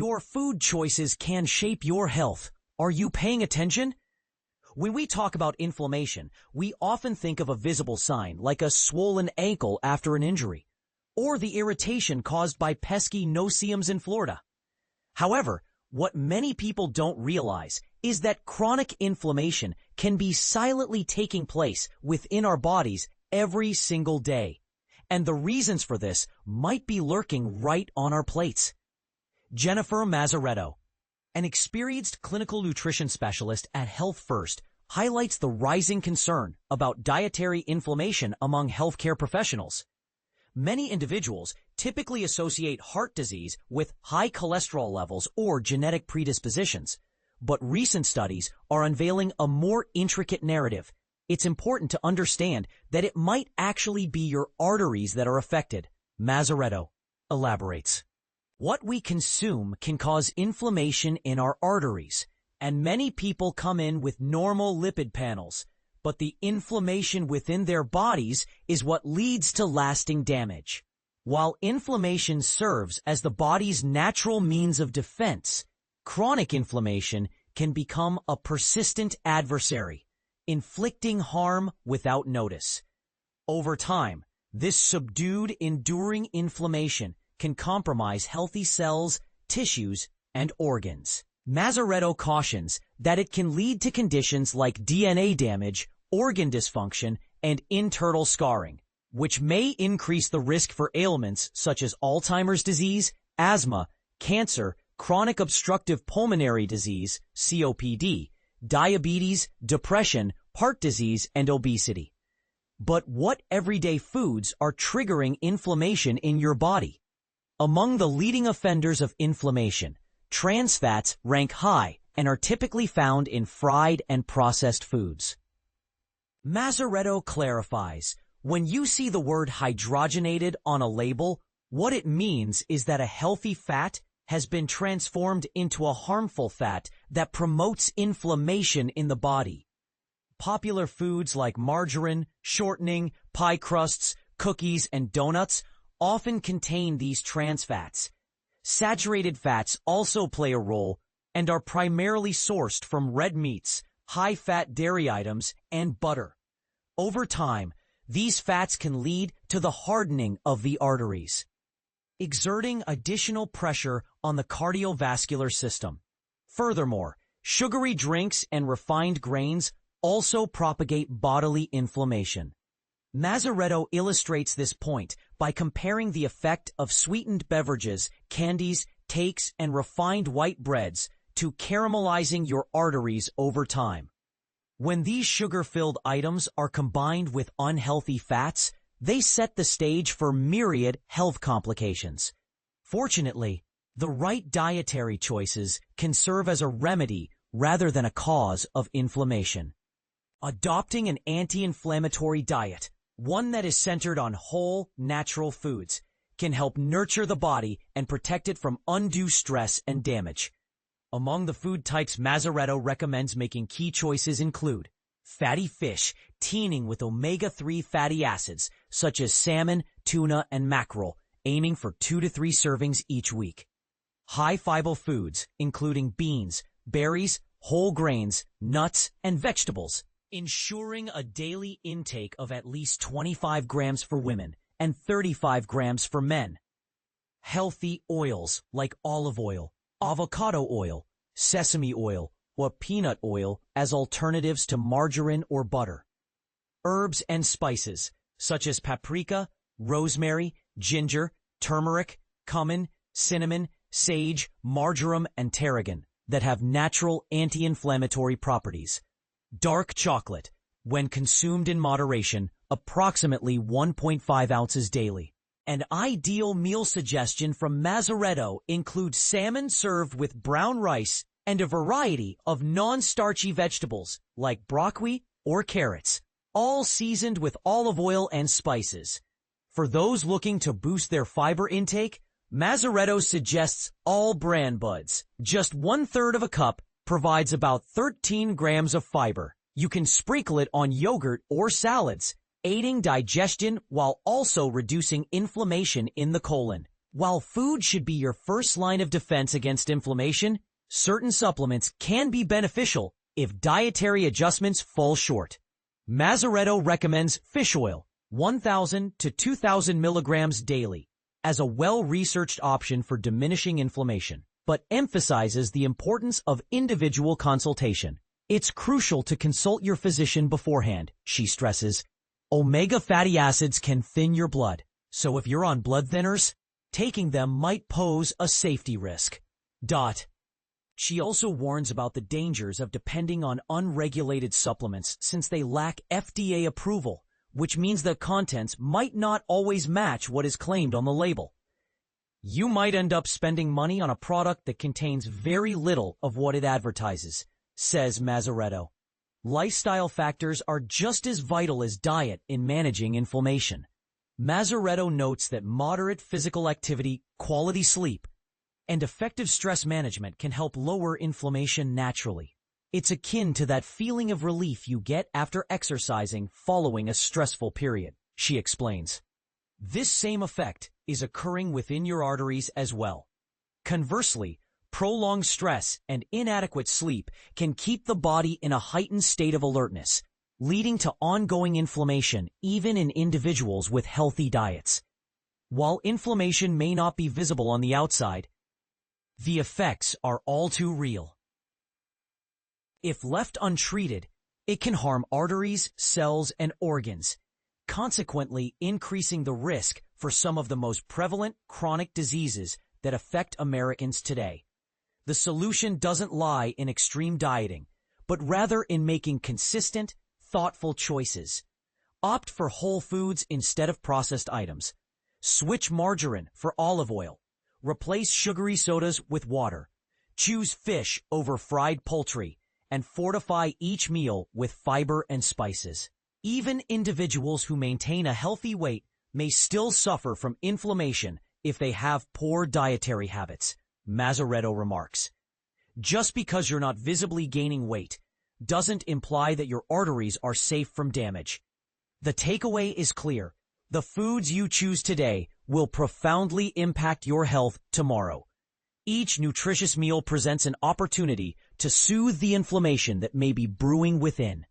Your food choices can shape your health. Are you paying attention? When we talk about inflammation, we often think of a visible sign like a swollen ankle after an injury, or the irritation caused by pesky no-see-ums in Florida. However, what many people don't realize is that chronic inflammation can be silently taking place within our bodies every single day. And the reasons for this might be lurking right on our plates. Jennifer Mazarredo, an experienced clinical nutrition specialist at Health First, highlights the rising concern about dietary inflammation among healthcare professionals. Many individuals typically associate heart disease with high cholesterol levels or genetic predispositions, but recent studies are unveiling a more intricate narrative. It's important to understand that it might actually be your arteries that are affected. Mazarredo elaborates. What we consume can cause inflammation in our arteries, and many people come in with normal lipid panels, but the inflammation within their bodies is what leads to lasting damage. While inflammation serves as the body's natural means of defense, chronic inflammation can become a persistent adversary, inflicting harm without notice. Over time, this subdued, enduring inflammation can compromise healthy cells, tissues, and organs. Mazarredo cautions that it can lead to conditions like DNA damage, organ dysfunction, and internal scarring, which may increase the risk for ailments such as Alzheimer's disease, asthma, cancer, chronic obstructive pulmonary disease, COPD, diabetes, depression, heart disease, and obesity. But what everyday foods are triggering inflammation in your body? Among the leading offenders of inflammation, trans fats rank high and are typically found in fried and processed foods. Mazarredo clarifies, when you see the word hydrogenated on a label, what it means is that a healthy fat has been transformed into a harmful fat that promotes inflammation in the body. Popular foods like margarine, shortening, pie crusts, cookies, and donuts often contain these trans fats. Saturated fats also play a role and are primarily sourced from red meats, high-fat dairy items, and butter. Over time, these fats can lead to the hardening of the arteries, exerting additional pressure on the cardiovascular system. Furthermore, sugary drinks and refined grains also propagate bodily inflammation. Mazarredo illustrates this point by comparing the effect of sweetened beverages, candies, cakes, and refined white breads to caramelizing your arteries over time. When these sugar-filled items are combined with unhealthy fats, they set the stage for myriad health complications. Fortunately, the right dietary choices can serve as a remedy rather than a cause of inflammation. Adopting an anti-inflammatory diet, one that is centered on whole, natural foods, can help nurture the body and protect it from undue stress and damage. Among the food types Mazarredo recommends making key choices include fatty fish teeming with omega-3 fatty acids such as salmon, tuna, and mackerel, aiming for 2 to 3 servings each week. High-fiber foods, including beans, berries, whole grains, nuts, and vegetables, ensuring a daily intake of at least 25 grams for women and 35 grams for men. Healthy oils like olive oil, avocado oil, sesame oil, or peanut oil as alternatives to margarine or butter. Herbs and spices such as paprika, rosemary, ginger, turmeric, cumin, cinnamon, sage, marjoram, and tarragon that have natural anti-inflammatory properties. Dark chocolate, when consumed in moderation, approximately 1.5 ounces daily. An ideal meal suggestion from Mazarredo includes salmon served with brown rice and a variety of non-starchy vegetables like broccoli or carrots, all seasoned with olive oil and spices. For those looking to boost their fiber intake, Mazarredo suggests all bran buds. Just 1/3 of a cup provides about 13 grams of fiber. You can sprinkle it on yogurt or salads, aiding digestion while also reducing inflammation in the colon. While food should be your first line of defense against inflammation, certain supplements can be beneficial if dietary adjustments fall short. Mazarredo recommends fish oil, 1,000 to 2,000 milligrams daily, as a well-researched option for diminishing inflammation, but emphasizes the importance of individual consultation. It's crucial to consult your physician beforehand, she stresses. Omega fatty acids can thin your blood, so if you're on blood thinners, taking them might pose a safety risk. She also warns about the dangers of depending on unregulated supplements since they lack FDA approval, which means the contents might not always match what is claimed on the label. You might end up spending money on a product that contains very little of what it advertises, says Mazarredo. Lifestyle factors are just as vital as diet in managing inflammation. Mazarredo notes that moderate physical activity, quality sleep, and effective stress management can help lower inflammation naturally. It's akin to that feeling of relief you get after exercising following a stressful period, she explains. This same effect is occurring within your arteries as well. Conversely, prolonged stress and inadequate sleep can keep the body in a heightened state of alertness, leading to ongoing inflammation even in individuals with healthy diets. While inflammation may not be visible on the outside, the effects are all too real. If left untreated, it can harm arteries, cells, and organs, consequently increasing the risk for some of the most prevalent chronic diseases that affect Americans today. The solution doesn't lie in extreme dieting, but rather in making consistent, thoughtful choices. Opt for whole foods instead of processed items. Switch margarine for olive oil. Replace sugary sodas with water. Choose fish over fried poultry, and fortify each meal with fiber and spices. Even individuals who maintain a healthy weight may still suffer from inflammation if they have poor dietary habits, Mazarredo remarks. Just because you're not visibly gaining weight doesn't imply that your arteries are safe from damage. The takeaway is clear. The foods you choose today will profoundly impact your health tomorrow. Each nutritious meal presents an opportunity to soothe the inflammation that may be brewing within.